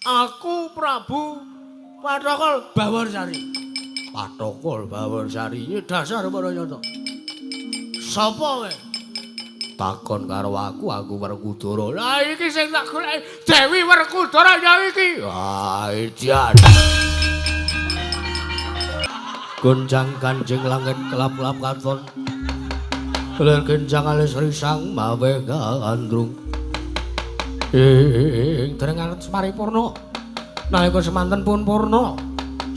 Aku Prabu Patokol Bawarsari. Patokol Bawarsari iki dasar para nyata. Sapa kowe? Takon karo aku Werkudara. Lah iki sing tak goleki Dewi Werkudara ya iki. Ah, idiot. Gonjang Kanjeng langit kelap-kelap katon. Ler genjang alis risang mawe gandrung. Dereng paripurna. Nalika semanten pun purna.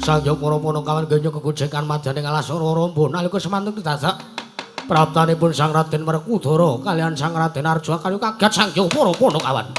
Sanjog para punakawan genya kegojekan madyaning alas Raramba nalika semanten dadak praptanipun Sang Raden Werkudara kalian Sang Raden Arjuna kayu kaget sanjog para punakawan.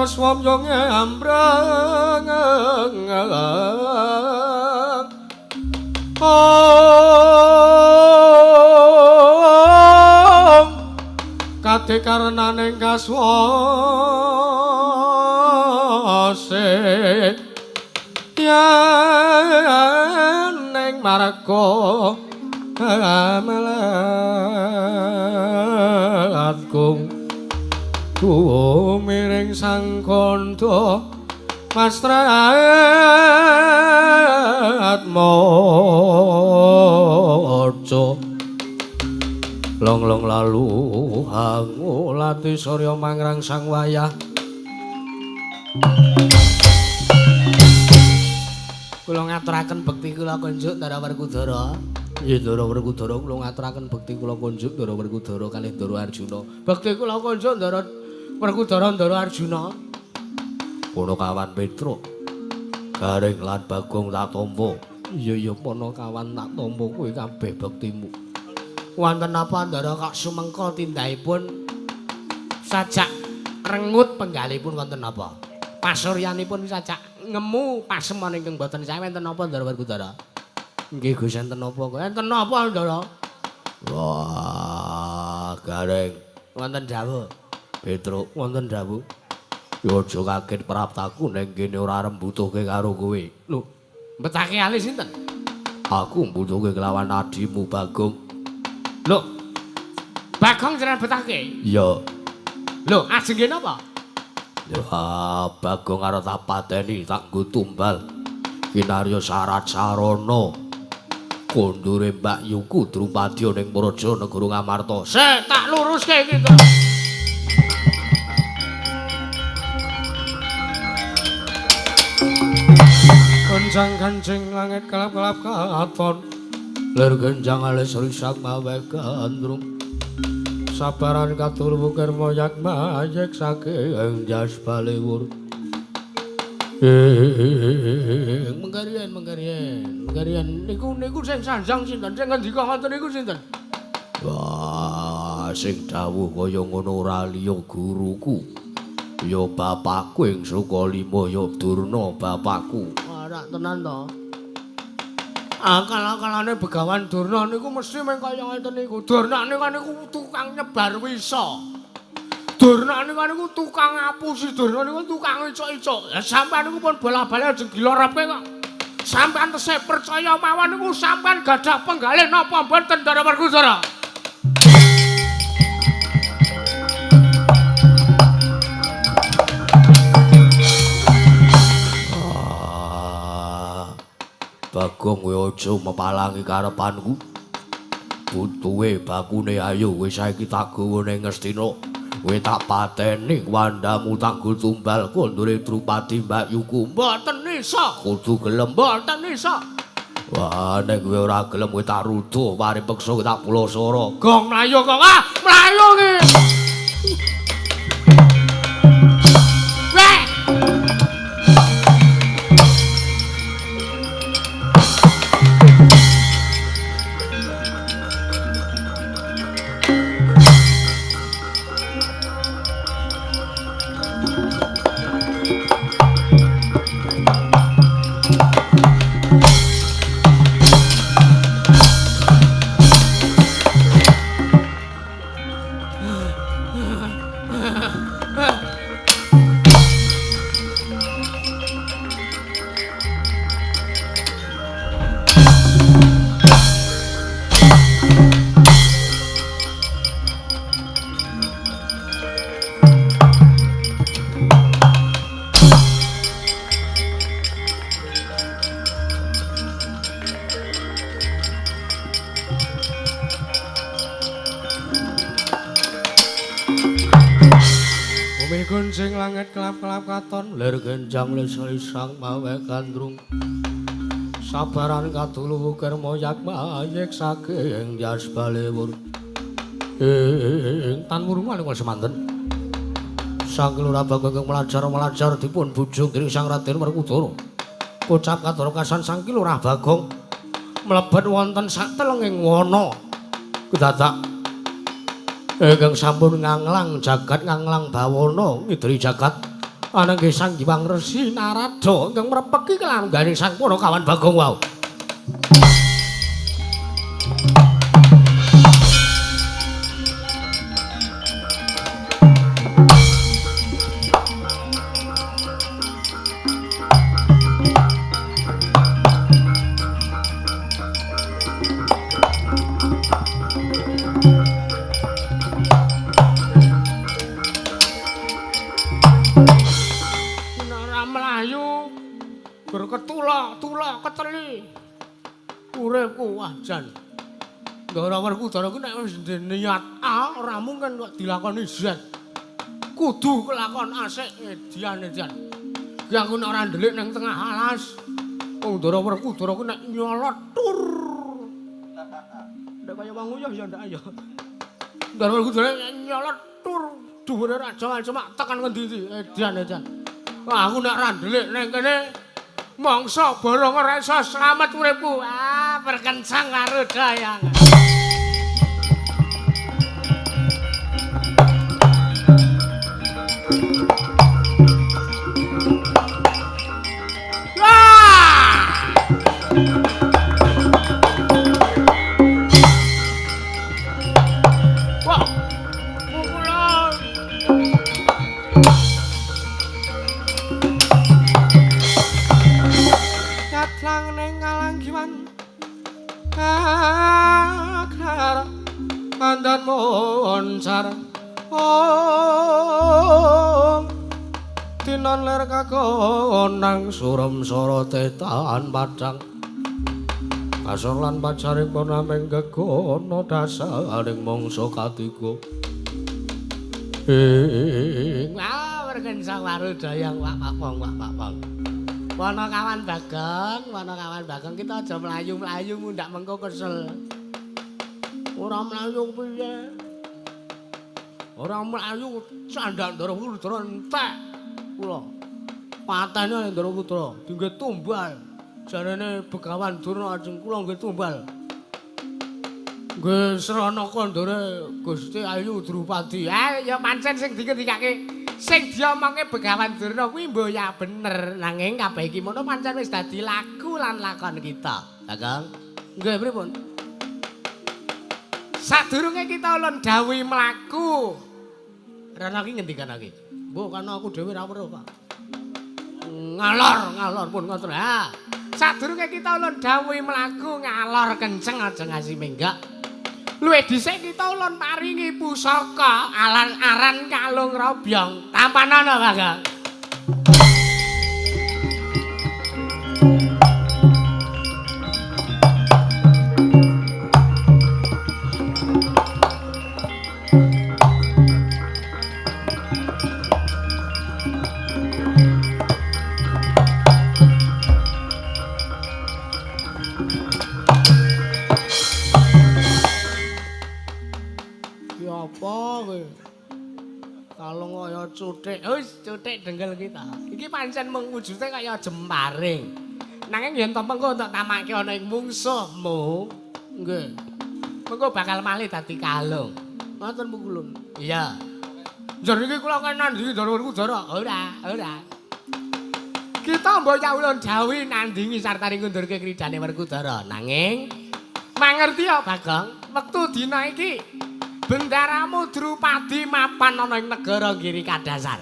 Swamyonge ambrang kate karenaning kaswase yen ning marga amelatku miring sang kandha mastrat maca long lalu hangulati surya mangrang sang wayah kula ngaturaken bekti kula kunjuk Ndara Werkudara. Nggih Ndara Werkudara kula ngaturaken bekti kula kunjuk Ndara Werkudara kalih Ndara Arjuna. Bekti kula kunjuk Ndara Werkudara Ndara Arjuna. Punakawan Petruk Garing lan Bagong tak tampa. Iya punakawan tak tampa kowe kabeh bektimu. Wonten apa Ndara kok sumengka tindahipun sajak rengut penggalipun wonten apa? Pasuryanipun sajak ngemu pasemon ingkang boten sae wonten apa Ndara Werkudara? Nggih Gus enten apa kok? Enten apa Ndara? Wah, Garing wonten dawuh. Petruk wonten dawuh. Ya aja kaget praptaku ning kene ora arep mbutuhke karo kowe. Lho, mbetake alis sinten? Aku mbutuhke kelawan adimu Bagong. Lho. Bagong jenengan betake? Iya. Lho, ajenge napa? Ya Bagong arep tak pateni tak nggo tumbal. Kinarya syarat sarana. Kondure Mbak Yuku Drupadya ning Praja Negara Ngamarta. Sik tak luruske iki to. Genjang kancing langit kelap-kelap katon ler genjang alis risak mawe gandrung sabaran katur bukir moyak mayek saking jas balewur menggarian niku sing sanjang sinten sing ngendika ngoten niku sinten? Wah sing dawuh kaya ngono ora liya guruku ya bapakku ing Sukalima ya Durna bapakku. Ora tenan to. Akal-akalane Begawan Durna niku mesti meng kaya ngeten niku. Durna niku tukang nyebar wisa. Durna niku tukang ngapusi, Durna niku tukang icok-icok. Lah sampean niku pun bola-bali aja gilorapke kok. Sampean tesih percaya mawon niku sampean gadah penggalih napa mboten Ndara Werkudara? Bagong kowe aja mepalangi karepanku. Butuhe bakune ayo wis saiki tak gawa ning Ngastina. Kowe tak pateni wandamu tak go tumbal kondure Drupadi Mbak Yuku. Mboten isa. Kudu gelem mboten isa. Wah, nek kowe ora gelem kowe tak ruduh, mari peksa kowe tak pulosoro. Gong mlayu kok, mlayu ki. Sing langit kelap-kelap katon lir genjang lis-lisang mawe gandrung sabaran katulu kermo yak mayek saking jas balewur tan murung maling semanten sang kelura bagong melajar dipun bujung dening sang Raden Werkudara kocap katorokasan sang kelura bagong mlebet wonten sak telenging wana kedadak ingkang sampun nganglang jagat nganglang bawana ngidri jagat ananging sang Hyang Resi Narada ingkang mrepeki kelangganing sang Punakawan Bagong wau. Uripku wajan. Ndara Werkudara ku nek wis niat A ora mungkin kok dilakoni Z. Kudu kelakon asik edian-edian. Ki aku nek ora ndelik ning tengah alas. Wong Ndara Werkudara ku nek nyolot tur. Ndak kaya wong uyah ya ndak ayo. Ndara Werkudara nyolot tur dhuwure raja cuma tekan ngendi-endi edian-edian. Wah aku nek ora ndelik ning kene mangsa borong ora iso slamet uripku. Berkencang karo dayang. Wah. Pukulan. Katlang ning kalanggiwan akar mandan moncar tinon ler kakonang surem sorote tahan padang kasor lan pacaring ponameng gegono dasaring mangsa katiga berkencang waru dayang wak Punakawan Bagong kita aja mlayu-mlayu mundak mengko kesel. Ora mlayu piye? Ora mlayu sandhak Ndara Werkudara entek. Kula patene Ndara Werkudara dinggo tumbal. Jarene Begawan Durna ajeng kula nggih tumbal. Nggih srana kandhane Gusti Ayu Drupadi. Ya pancen sing dikekake sing diomongke Begawan Durna kuwi mbo ya bener nanging kabeh iki mono pancen wis dadi lagu lan lakon kita. Kakang. Nggih pripun? Sadurunge kita ulun dawuhi mlaku. Rana iki ngendikanake. Mbok kana aku dhewe ra weruh, Pak. Ngalor pun ngoten. Ha. Sadurunge kita ulun dawuhi mlaku ngalor kenceng aja ngasih menggak. Luwih dhisik kita ulun paringi pusaka aran kalung robyong. Tampanana, Pak. apa kowe? Kalung kaya cuthik. Wis cuthik denggel kita. Iki pancen mung wujude kaya jemparing. Nanging yen to mengko entuk tamake ana ing mungsuhmu. Nggih. Mengko bakal malih dadi kalung. Ngoten Bu Kulun. Iya. Njar iki kula kan nandingi Dara. Ora. Kita mbok nyawulun jawi nandingi sartane ngundurke kridane Werkudara. Nanging mangerti ya Bagong, wektu dina iki Bendaramu Drupadi mapan ana ing negara Giri Kadasar.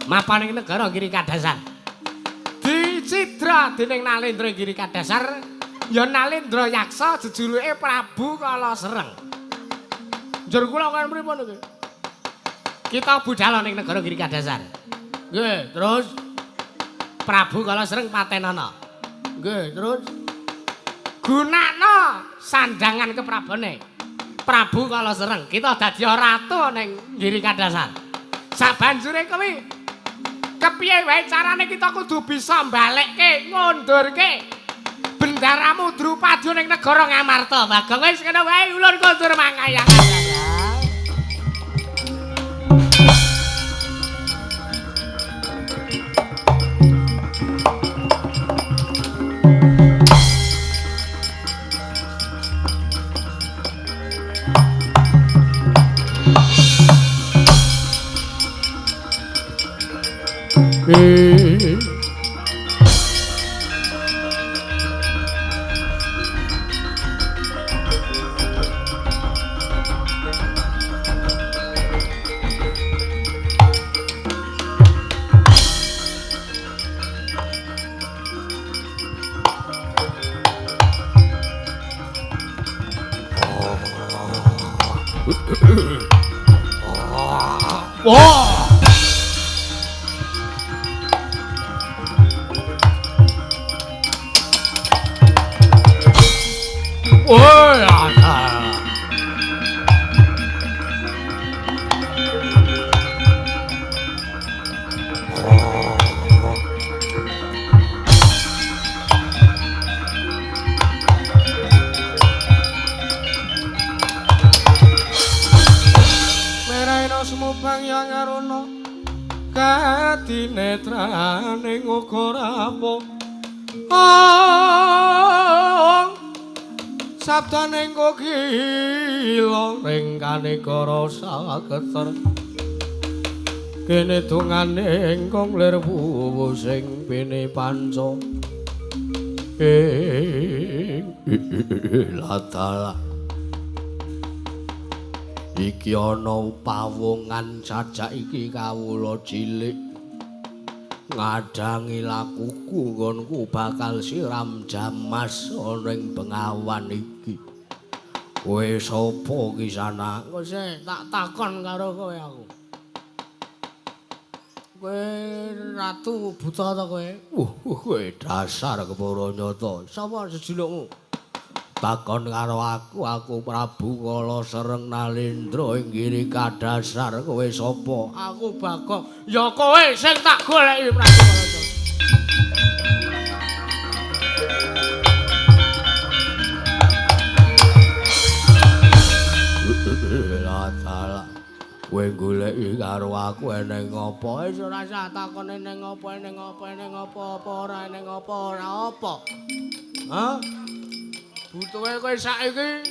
Mapan ing negara Giri Kadasar. Dicidra dening Nalendra Giri Kadasar, ya Nalendra Yaksa jejuluke Prabu Kalasereng. Njur kula kan pripun iki? Kita budhal ning negara Giri Kadasar. Nggih, terus Prabu Kalasereng patenana. Nggih, terus gunakno sandangan keprabone. Prabu Kalasereng, kita dadi ratu ning Giri Kadasar. Sabanjure kuwi kepiye wae carane kita kudu bisa mbalekke, ngundurke Bendaramu Drupadi ning negara Ngamarta. Bagong wis kena wae ulun kondur mangkayang. Sabdane engko gila ringkane kara saketer kene dongane engkong lir wuwu sing pene panca latala iki ana pawongan cacak iki kawula cilik ngadangi lakuku nggonku bakal siram jamas ana ing Bengawan iki. Kowe sapa Kisana? Kowe tak takon karo kowe aku. Kowe ratu buta ta kowe? Kowe dasar kepara nyata. Sapa jejulukmu? Takon karo aku Prabu Kalasereng Nalendra ing Giri Kadasar. Kowe sapa? Aku Bagong. Ya kowe sing tak goleki Prabu Kalasereng. Latala. Kowe goleki karo aku eneng apa? Wis ora usah takon eneng apa ora eneng apa ora apa. Hah? Butuhe kowe saiki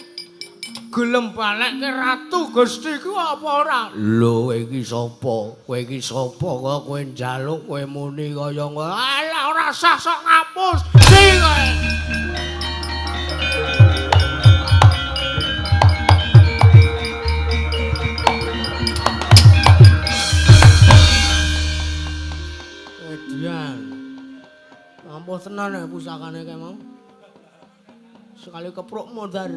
gelem balekke ratu Gustiku apa ora? Lho iki sapa? Kowe iki sapa kok kowe njaluk kowe muni kaya ngono? Alah ora usah sok ngapus. Sing kowe. Edian. Ampuh tenan ya pusakane kae mau. Sekali keprok modar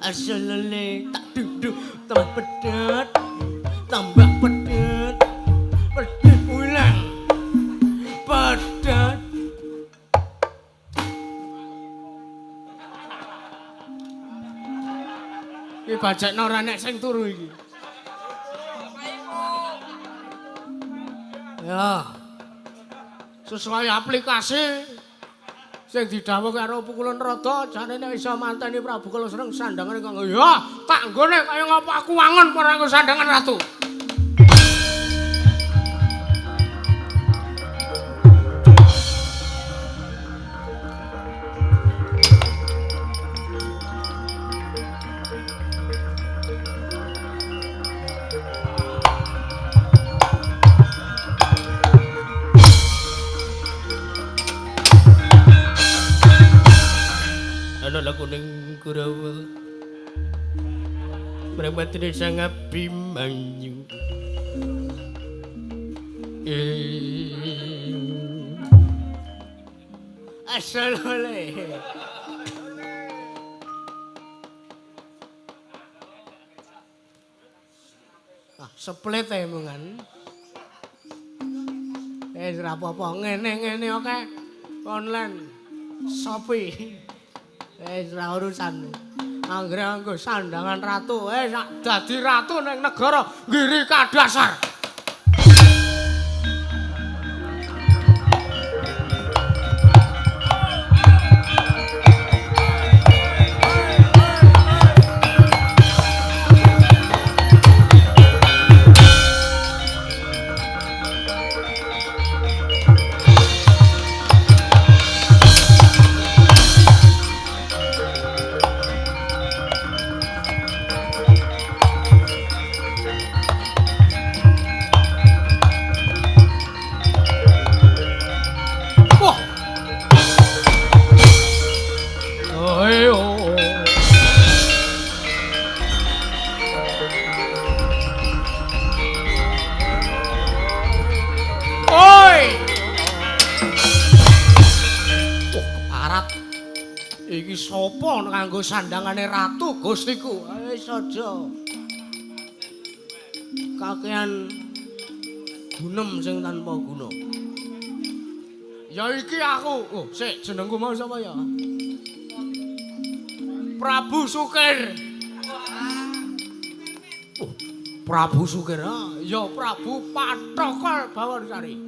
asalele tak duduk tambah pedet ulang pedet iki bajekno ora nek sing turu iki ya sesuai aplikasi Sing didhawuhi karo pukulan rada jane nek iso manteni Prabu kala seneng sandangan kanggo ya tak nggone kaya ngapa aku wangun ora nggo sandangan ratu. Ana kuning Kurawa Pramatri sang Abimanyu Assalamualaikum. Seplit emungan. Ora apa-apa ngene-ngene oke. Online Shopee. Ora urusan. Anggere nggo sandangan ratu, sak dadi ratu ning negara Giri Kadasar. Iki sapa kanggo sandangane ratu Gustiku? Wis aja. Kakean gunem sing tanpa guna. Ya iki aku. Oh, sik jenengku mau sapa ya? Prabu Sukir. Oh, Prabu Sukir. Ya Prabu Pathokol Bawarsari.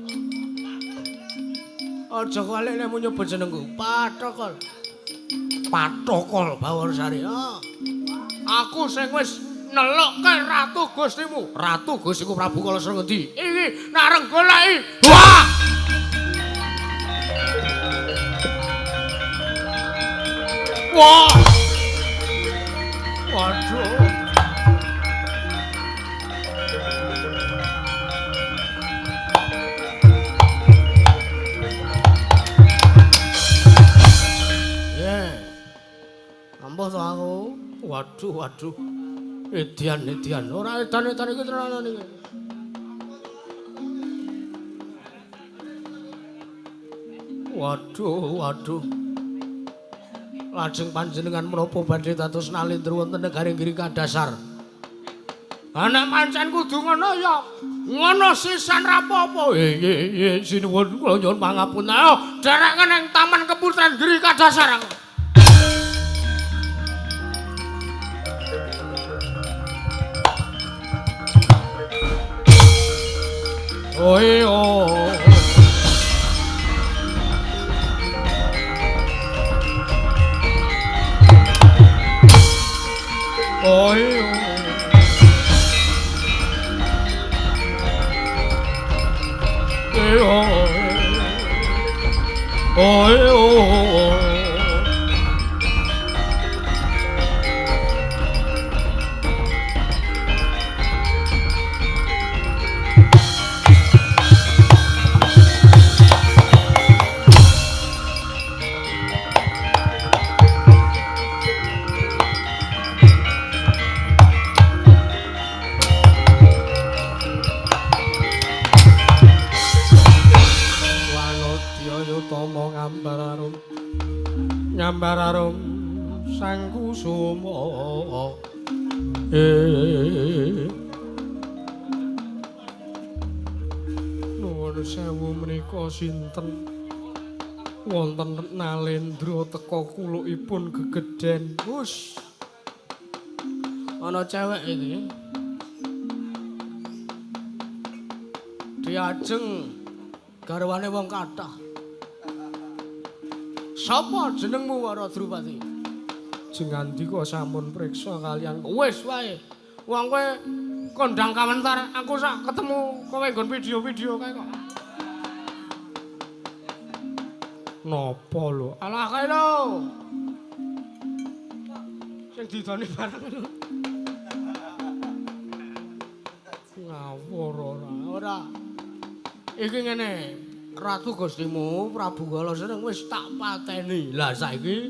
Aja kali nek nyebut jenengku Pathokol. Pathokol Bawarsari. Aku sing wis nelukke ratu Gustimu. Ratu Gustiku Prabu Kala Srengendi. Iki nareng goleki. Wah! Wah! Waduh. Ampuh to aku. Waduh. Edian. Ora edan-edan iki tenanan iki. Waduh. Lajeng panjenengan menapa badhe dados nalindra wonten negari Giri Kadasar. Ana pancen kudu ngono ya. Ngono sisan rapopo. Sinuwun kula nyuwun pangapunten. Ayo dereken ing Taman Keputren Giri Kadasar. Oi. Nyambararum sang kusuma nuwun sewu menika sinten wonten nalendra teka kulukipun gegeden wus ana cewek iki diajeng garwane wong kathah Sapa jenengmu Wara Drupadi? Jengandika sampun priksa kalian wis wae. Wong kowe kondang kawentar aku sak ketemu kowe nggon video-video kae kok. Napa lho? Alah kae lho. Sing didoni bareng lho. Ngawur ora. Iki ngene, Ratu Gustimu Prabu Kala Seneng wis tak pateni. Lah saiki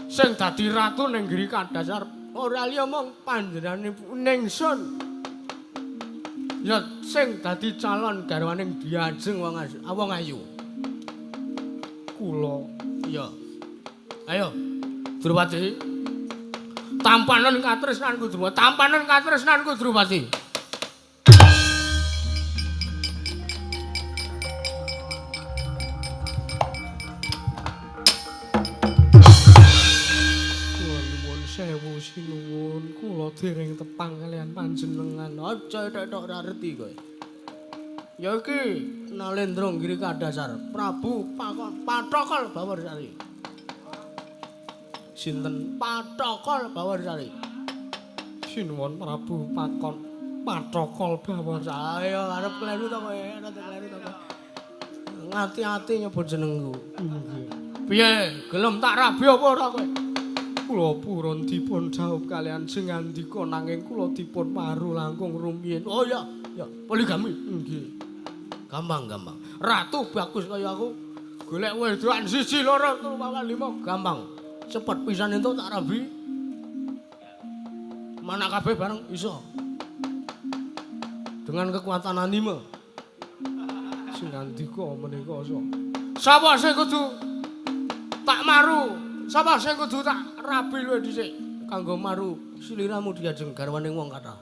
sing dadi ratu ning Giri Kadasar ora liya mung panjenenganipun Ningsun. Ya sing dadi calon garwaning Diajeng wong ayu. Kula. Iya. Ayo. Drupadi. Tampanan katresnanku Drupadi. Tampanan katresnanku Drupadi. Sewu sinuwun kula dereng tepang kalian panjenengan. Aja tok ora reti kowe. Ya iki Nalendra Giri Kadasar, Prabu Pathokol Bawarsari. Sinten? Pathokol Bawarsari. Sinuwun Prabu Pathokol Bawarsari. Ayo arep kleru to kowe, arep kleru to kowe. Ngati-ati nyebut jenengku. Nggih. Piye? Gelem tak rabi apa ora kowe? Kula purun dipun jawab kalian Jengandika nanging kula dipun paru langkung rumiyin. Oh ya, poligami. Nggih. Gampang. Ratu bagus kaya aku. Golek wedokan 1 2 3 4 5 gampang. Cepet pisan entuk tak rabi. Mana kabeh bareng iso. Dengan kekuatan anime. Jengandika menika iso. Sapa sing kudu tak maru? Sapa sing kudu tak rabi luwih dhisik kanggo maru sliramu Diajeng garwaning wong kathah.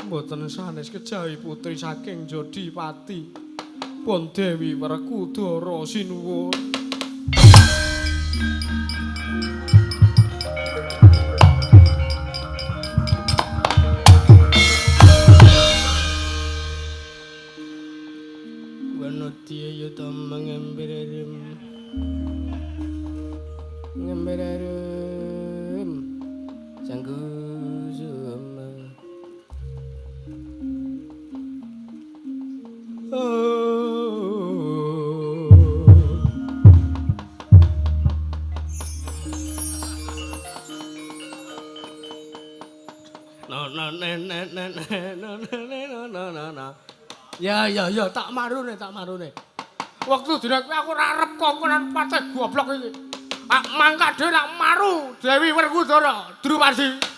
Mboten sanes kejawi putri saking Jodipati. Pun Dewi Werkudara sinuwun. Wanati yuta mengembererim. Ngembererim Sanggu Suma. No. Ya tak marune. Waktu dina kuwi aku ora arep kongkonan pateh goblok iki. Mangkat dhewe nak maru Dewi Werkudara Drupadi.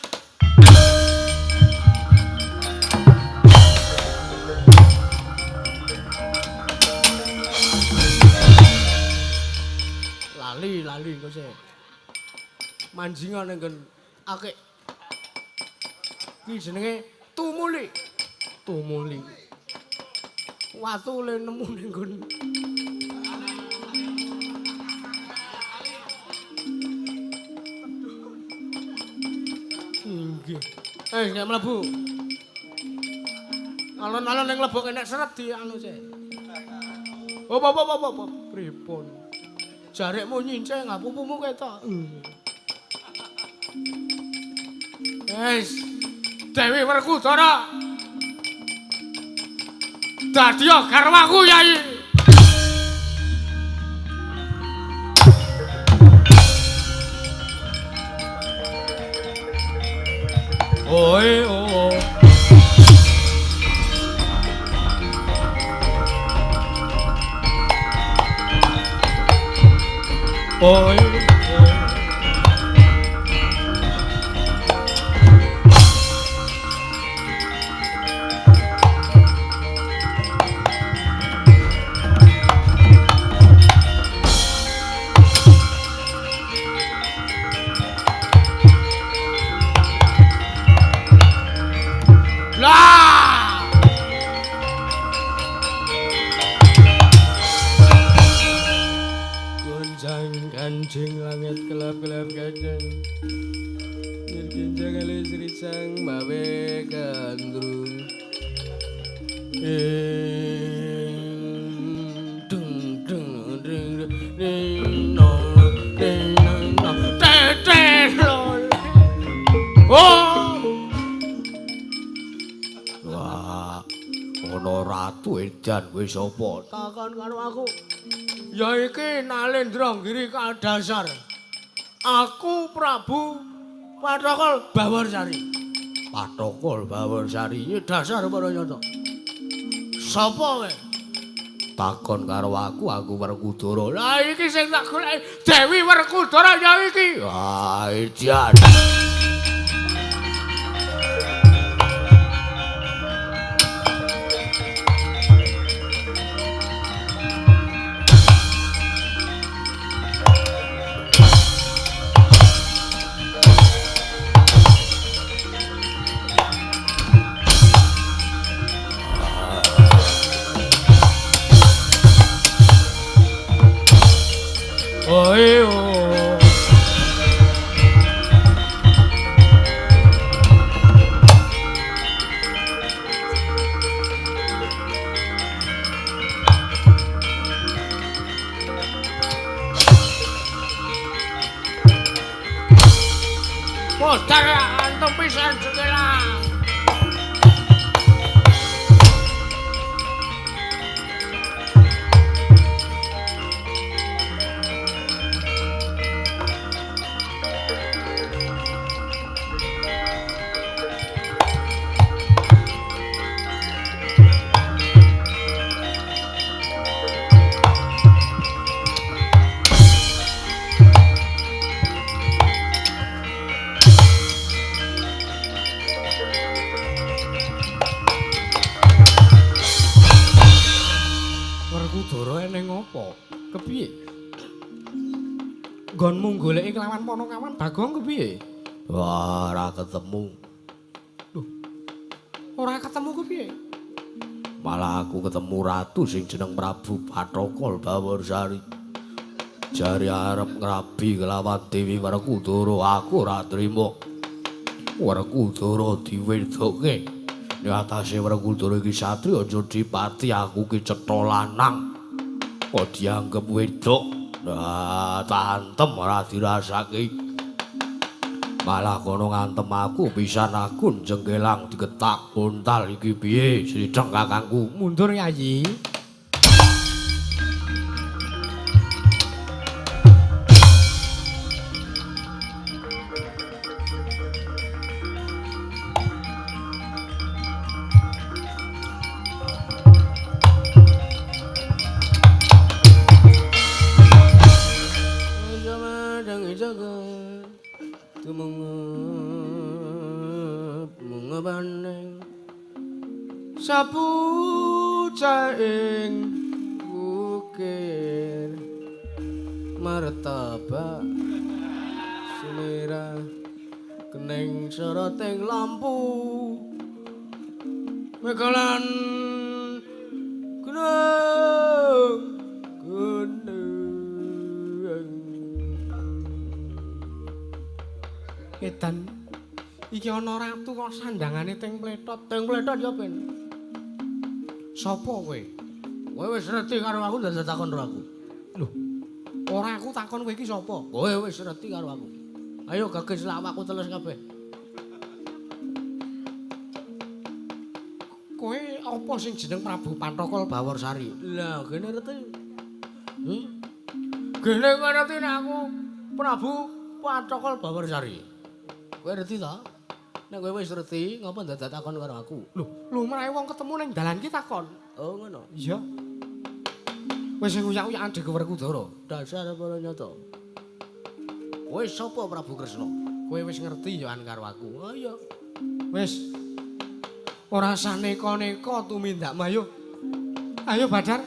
Lali kok sih. Manjingan nggon akeh. Iki jenenge tumuli. Watu le nemu ning nggon. Nggih. Nek mlebu. Alon-alon ning mlebu nek seret di anu sih. Apa pripun? Jarekmu nyinceng pupumu ketok. Wes. Dewi Werkudara. Dadi garwaku Yai. Oi. Kancing langit kelap-kelap kadang Nirkinjang alis ricang bawe gandrung Dung Wah, ana ratu edan kowe sapa? Takon karo aku. Ya iki Nalendra Giri Kadasar. Aku Prabu Patokol Bawarsari. Patokol Bawarsari, iki dasar para nyata. Sapa kowe? Takon karo aku Werkudara. Lah iki sing tak goleki Dewi Werkudara ya iki. Wah, edan. Modar antum pisan sekelang. Werkudara eneng apa? Kepiye? Nggonmu goleki kelawan Panakawan Bagong kepiye? Wah, ora ketemu. Loh. Ora ketemu kepiye? Malah aku ketemu ratu sing jeneng Prabu Patokol Bawarsari. Jare arep ngrabi kelawan Dewi Werkudara, aku ora trima. Werkudara diwedoke. Nek atase Werkudara iki satri aja dipati, aku ki cetha lanang. Kok dianggep wedok. Nah, tantem ora dirasake. Malah kono ngantem aku pisan aku jengkelang digetak buntal iki piye sideng kakangku. Mundur Yayi. Sapu caing ukir martabak selera kening soroting lampu megalan gunung edan iki ana ratu kok sandangane teng pletot ya ben. Sapa kowe? Kowe wis ngerti karo aku ndak takon karo aku. Lho, ora aku takon kowe iki sapa? Kowe wis ngerti karo aku. Ayo gages lawakku teles kabeh. Kowe apa sing jeneng Prabu Patokol Bawarsari? Lah, kene ngerti. Kene ngerti nek aku Prabu Patokol Bawarsari. Kowe ngerti ta? Nek kowe wis ngerti, ngapa ndak takon karo aku? Lho marahe wong ketemu ning dalan ki takon. Oh ngono. Iya. Wis nguyak-uyakan Dek Werkudara. Dasar para nyata. Kowe sapa Prabu Kresna? Kowe wis ngerti ya karo aku. Oh iya. Wis. Ora saneka-neka tumindak mayo. Ayo Badar.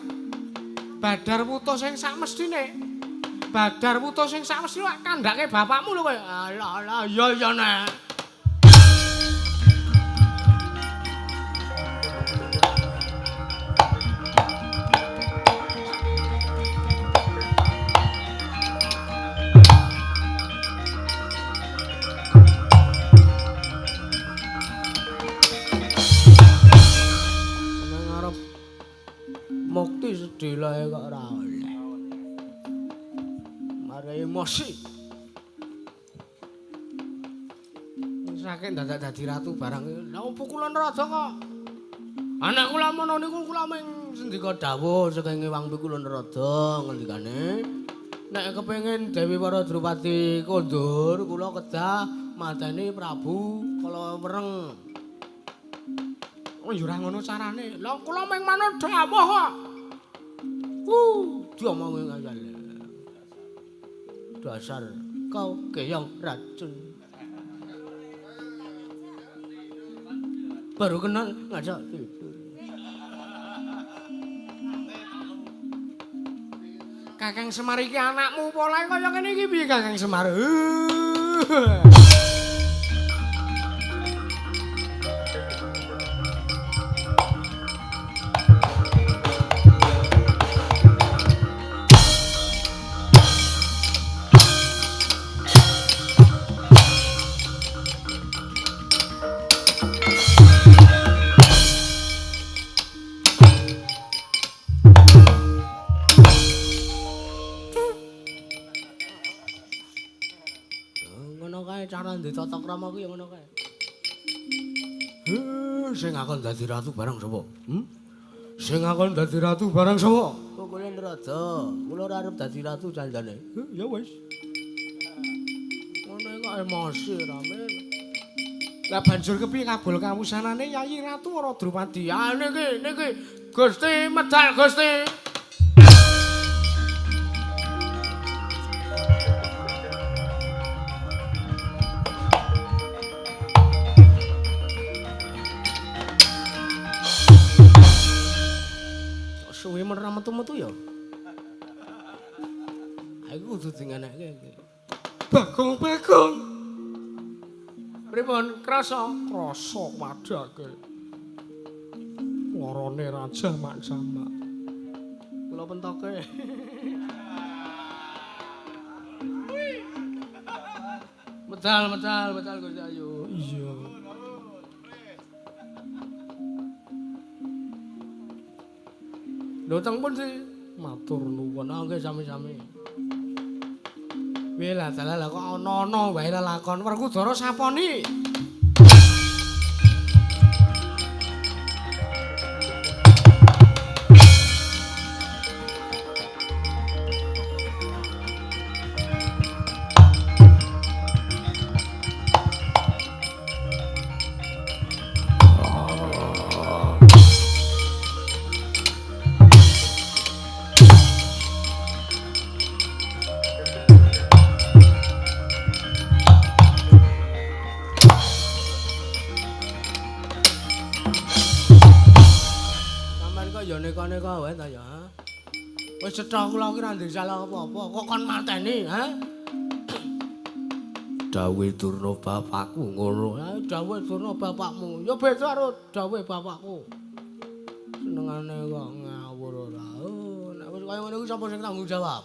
Badar putus sing sakmestine. Badar putus sing sakmestine kandhake bapakmu lho kowe. Alah iya nek. Mukti sedhilae kok ora oleh. Mare emosi. Saking dadak dadi ratu barang. Lah pukulan raja kok Anak kula menawa niku kula mung sendika dawuh saking Ewang Pikula Narada ngendikane nek kepengin Dewi Para Drupadi kondur kula kedah mateni Prabu Kalawereng. Oh ya ora ngono carane. Lah kula mung manut dawuh kok. Diomongi ngajal. Dasar kau keong racun. Baru kenal ngajak tidur. Kakang Semar iki anakmu polahe kaya ngene iki piye Kakang Semar? Cara ditata krama ku ya ngono kae. Sing akon dadi ratu barang sapa? Sing akon dadi ratu barang sapa? Kula Narada. Kula ora arep dadi ratu janjane. Ya wis. Ngono kok emosi rame. Lah banjur kepiye kabul kawusanane Yayi Ratu Para Drupadi? Ah niki Gusti medal Gusti. Suwe menawa metu-metu ya. Aku kudu dinganake iki. Bagong. Pripun krasa? Krasa padake. Warane Raja Maksama. Kula pentoke. Medal Gusti Ayu. Iya. Lho teng pun sih matur nuwun nggih sami-sami. Piye lah dalah kok ana-ana wae lakon Werkudara saponi. Neka wae ta ya. Wis cetha kula ki ra ndek salah apa-apa, kok kon mateni, ha? Dawuhe Durna bapakku ngono. Ha dawuhe Durna bapakmu, ya beda karo dawuhe bapakku. Senengane kok ngawur ora. Nek wis kaya ngono kuwi sapa sing tanggung jawab?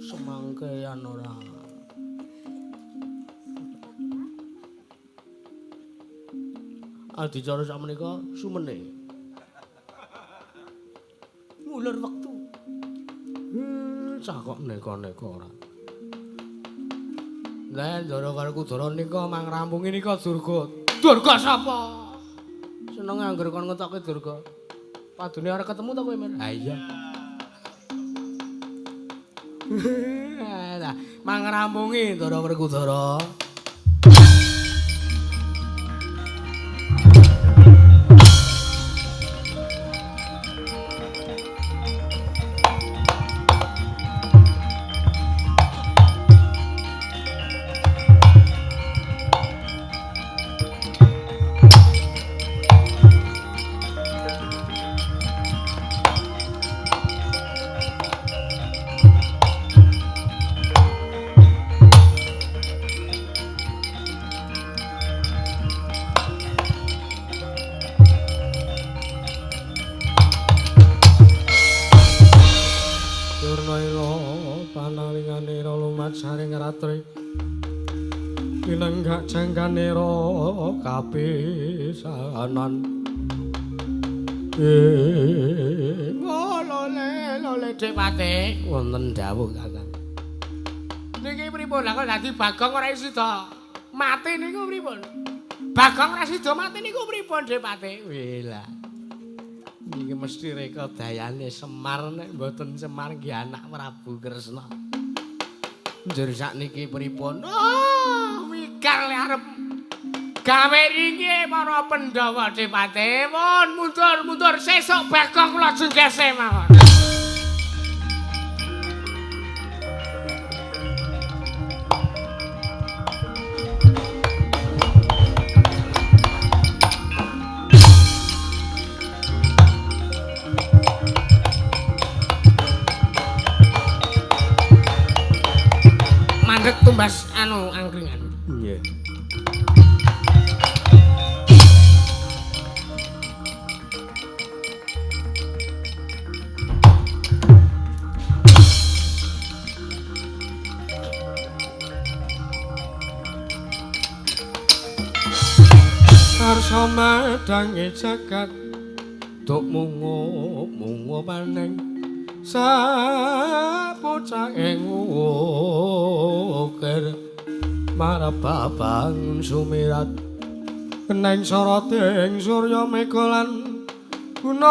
Semangkean ora. Adicara sak menika sumene. Ulur wektu. Cah kok neka-neka ora. Lah Ndara karo Kudara nika mangrampungi nika Durga. Durga sapa? Senenge anggere kon ngetokke Durga. Padune arep ketemu ta kowe, Mir? Ha iya. Lah mangrampungi Ndara Werkudara. Pinenggak jangkanira kapisanan lole Dik Pati wonten dawuh Kakang niki pripun lah kok dadi Bagong ora sida mati niku pripun Bagong Rasida mati niku pripun Depate? Wela. Iki mesti reka dayane Semar nek mboten Semar nggih anak Prabu Kresna. Njur sakniki pripun? Oh, mikal arep gawe ringe para Pandhawa Depate. Mun mundur sesuk Bagong kula jenggese mawon. Mandeg tumbas angkringan. Nggih. Arsa madange jagat duk mungo paning sabocah ing ukir marep babang sumirat neng soroting surya mega lan gunung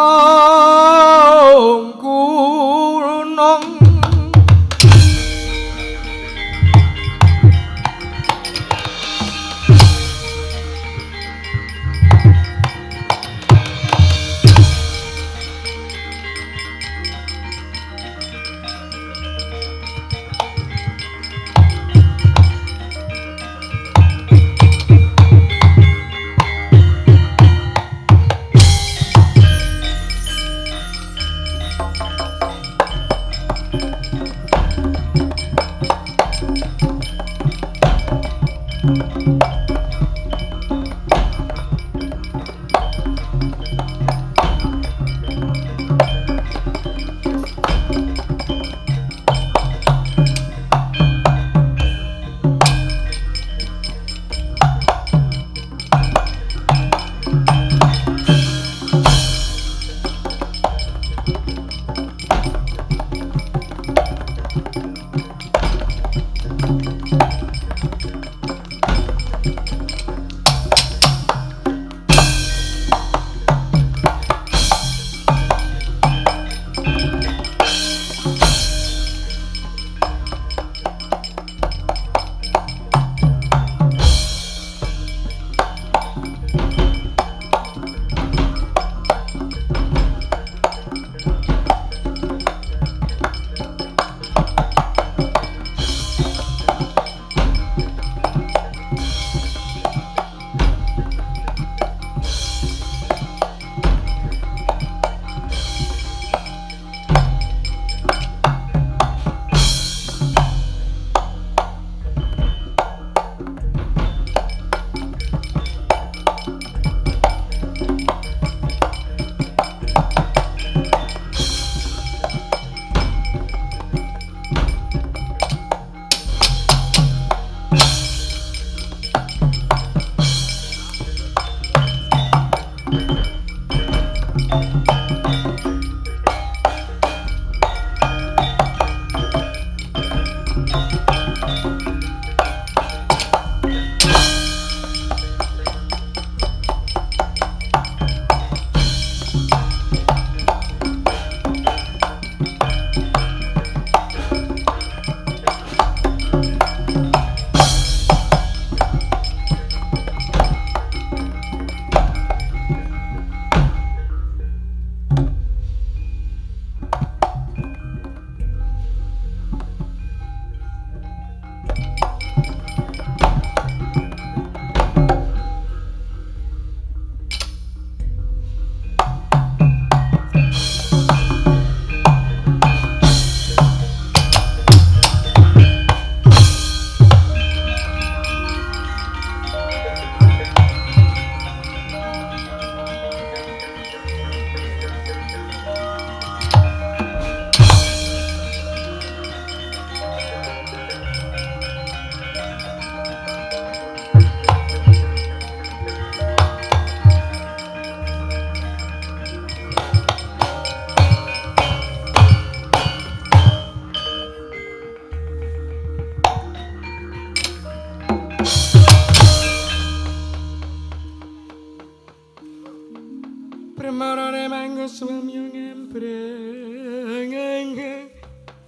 Premarane manggo swami ngembreng.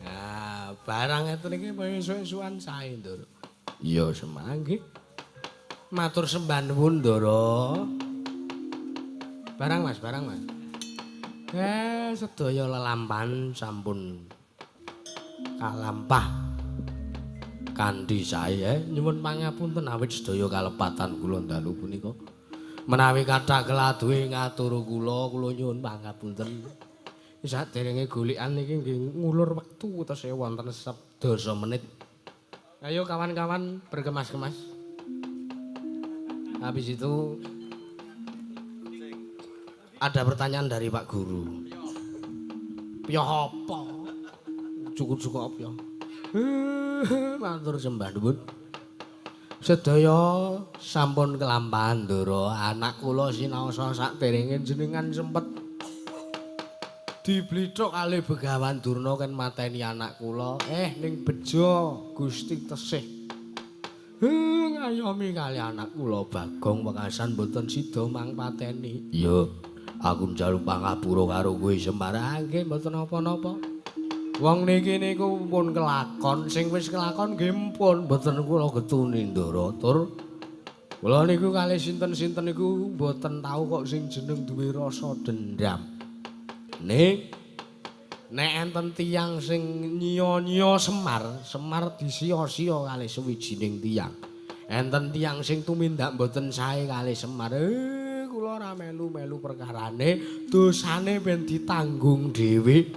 Ah, barang ngeten iki kaya suwe-suwan sae, Ndoro. Iya, semangke. Matur sembah nuwun, Ndoro. Barang, Mas, barang, Mas. Sedaya lelampahan sampun kalampah kanthi sae. Nyuwun pangapunten awit sedaya kalepatan kula dalu punika. Menawi kathah keladuhe ngatur kula nyuwun pangapunten. Saderenge golikan iki nggih ngulur wektu tesih wonten 10 menit. Ayo kawan-kawan berkemas-kemas. Habis itu ada pertanyaan dari Pak Guru. Piye apa? Cukup-cukup apa? Matur sembah nuwun. Sedaya sampun kelampahan Ndoro, anak kula sinaosa sakderenge jenengan sempet diblithuk kalih Begawan Durna kan mateni anak kula. Ning bejo Gusti tesih. Ngayomi kali anak kula Bagong wekasan mboten sida mangpateni. Iya, aku njaluk pangapura karo kowe Semar. Nggih mboten napa-napa. Wong niki niku pun kelakon, sing wis kelakon nggih pun mboten kula getuni Ndara. Tur kula niku kalih sinten-sinten niku mboten tau kok sing jeneng duwe rasa dendam. Nek enten tiyang sing nyiya-nyiya Semar disiya-siya kalih suwijining tiyang. Enten tiyang sing tumindak mboten sae kalih Semar. Kula ora melu-melu perkarane, dosane ben ditanggung dhewe.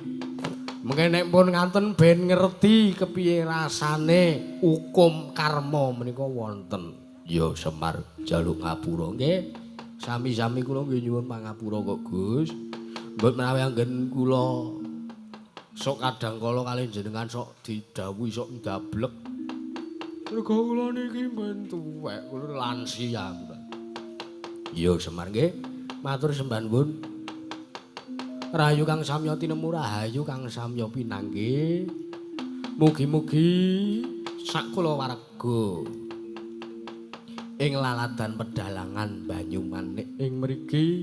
Mengke nek pun nganten ben ngerti kepiye rasane hukum karma menika wonten. Ya Semar jaluk ngapura nggih. Sami-sami kula nggih nyuwun pangapura kok Gus. Mbok menawi anggen kula sok kadang kala kalih jenengan sok didhawuhi sok ndablek. Mergo kula niki ben tuwek, kula lansia. Ya Semar nggih. Matur sembah nuwun. Rahayu kang samya tinemu rahayu kang samya pinanggih. Mugi-mugi sak kula warga ing laladan pedalangan Banyumanik ing mriki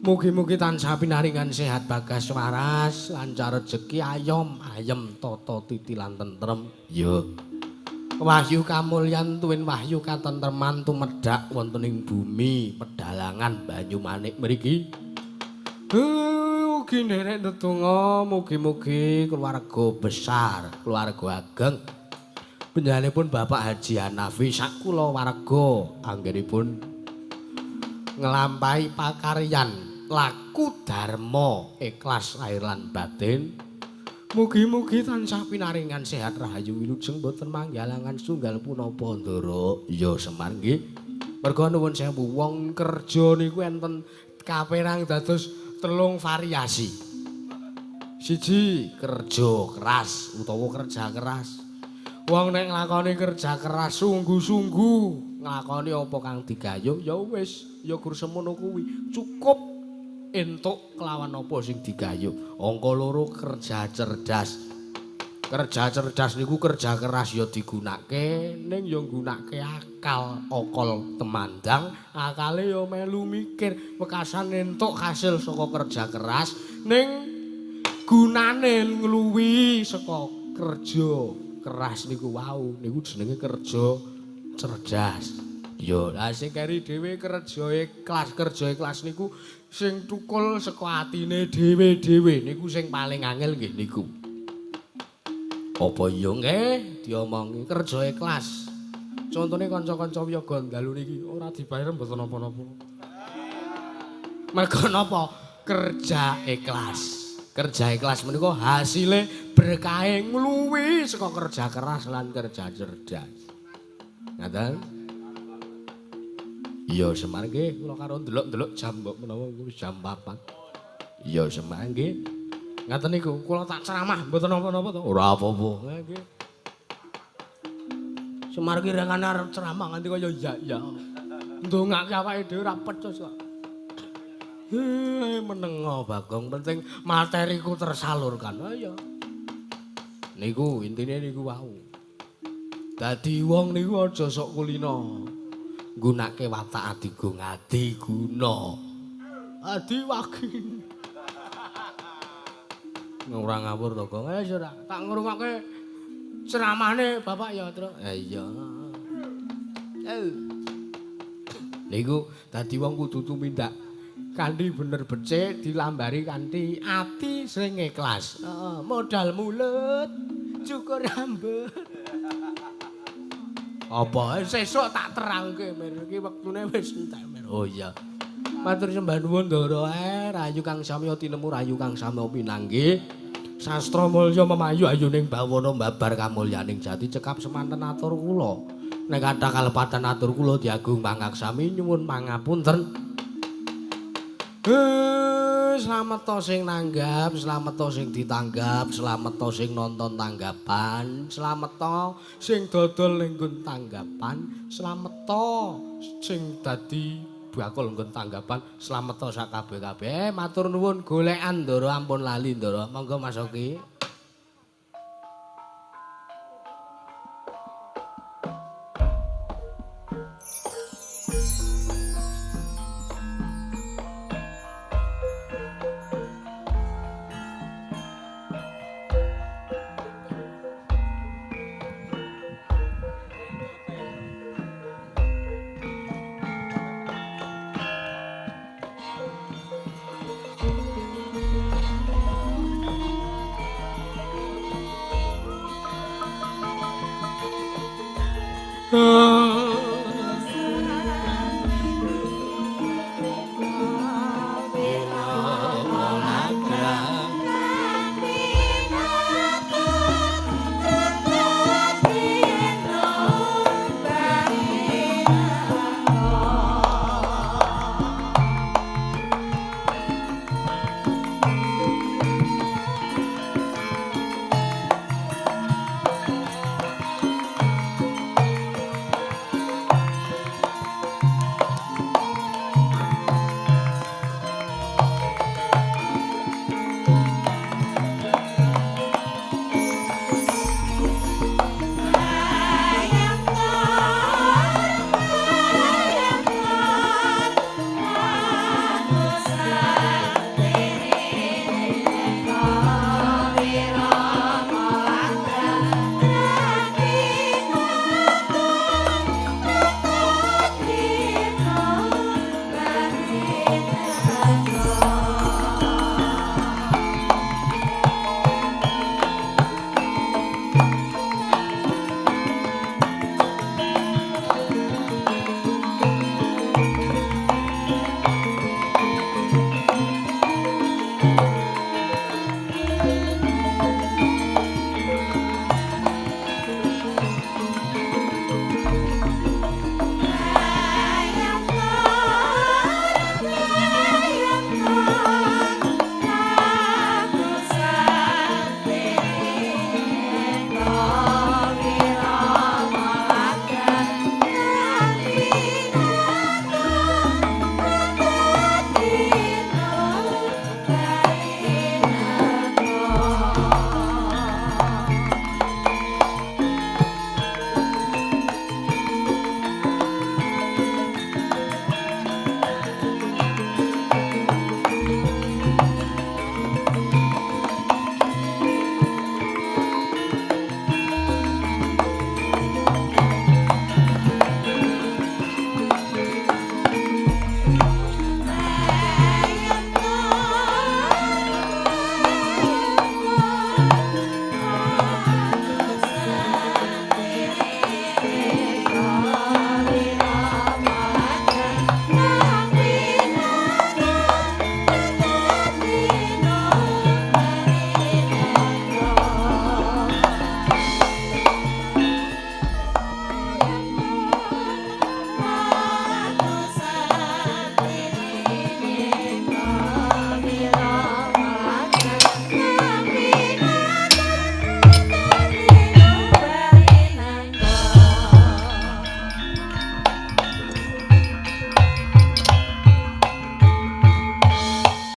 mugi-mugi tansah pinaringan sehat bagas waras, lancar rejeki ayem tata titi lan tentrem. Ya. Wahyu kamulyan tuwin wahyu katentreman tumedhak wonten ing bumi pedalangan Banyumanik mriki. Mugi nderek ndedonga mugi-mugi keluarga besar, keluarga ageng panjenenganipun Bapak Haji Hanafi sak kula warga anggenipun nglampahi pakaryan laku dharma ikhlas lahir lan batin. Mugi-mugi tansah pinaringan sehat rahayu wilujeng boten manggalangan sunggal punapa Ndara. Ya Semar nggih. Merga nuwun sewu wong kerja niku enten kaperang dados 3 variasi. Siji kerja keras utawa kerja keras. Wong nek nglakoni kerja keras sungguh-sungguh nglakoni apa kang digayuh ya wis ya gur semono kuwi cukup entuk kelawan apa sing digayuh. Angka 2 kerja cerdas. Kerja cerdas niku kerja keras ya digunakake ning ya nggunakake akal, okol temandang, akale ya melu mikir wekasan entuk hasil saka kerja keras ning gunane ngluwi saka kerja keras niku wau niku jenenge kerja cerdas. Ya, lah sing keri dhewe kerja ikhlas niku sing tukul saka atine dhewe-dhewe niku sing paling angel nggih niku. Apa iya nggih diomongi kerja ikhlas. Contone kanca-kanca wiyaga dalu niki ora dibayar mboten napa-napa. Mergo napa? Kerja ikhlas. Kerja ikhlas menika hasile berkahe ngluwi saka kerja keras lan kerja cerdas. Ngaten? Iya Semar nggih kula karo ndelok-ndelok jam mbok menawa wis jam 4. Iya Semar nggih. Ngaten niku, kula tak ceramah mboten napa-napa to. Ora apa-apa. Nggih. Semar ki rengane arep ceramah nganti kaya ya. Ndongake awake dhewe ora pecus kok. Menengo Bagong penting materiku tersalurkan. Ayo. Niku intine niku wau. Dadi wong niku aja sok kulina. Nggunakake watak adiguna. adi wagi. Ora ngawur to, Gong. Wis ora tak ngrungokke ceramahne Bapak ya, Tru. Iya. Niku dadi wong kudu tumindak kanthi bener becik dilambari kanthi ati sing ikhlas. Heeh, modal mulut, cukur rambut. Apa sesuk tak terangke Mir iki wektune wis entek Mir. Oh iya. Matur sembah nuwun Ndara rayu kang samya tinemu rayu kang samya pinanggih. Sastra mulya memayu ayuning bawana mbabar kamulyaning jati cekap semanten atur kula. Nek kathah kalepatan atur kula diagung pangaksami nyuwun pangapunten. Slamet to sing nanggap, slamet to sing ditanggap, slamet to sing nonton tanggapan, slamet to sing dodol ning nggon tanggapan, slamet to sing dadi bakul nggon tanggapan, slamet to sakabeh-kabeh. Matur nuwun golekan Ndara ampun lali Ndara. Monggo Mas Oki.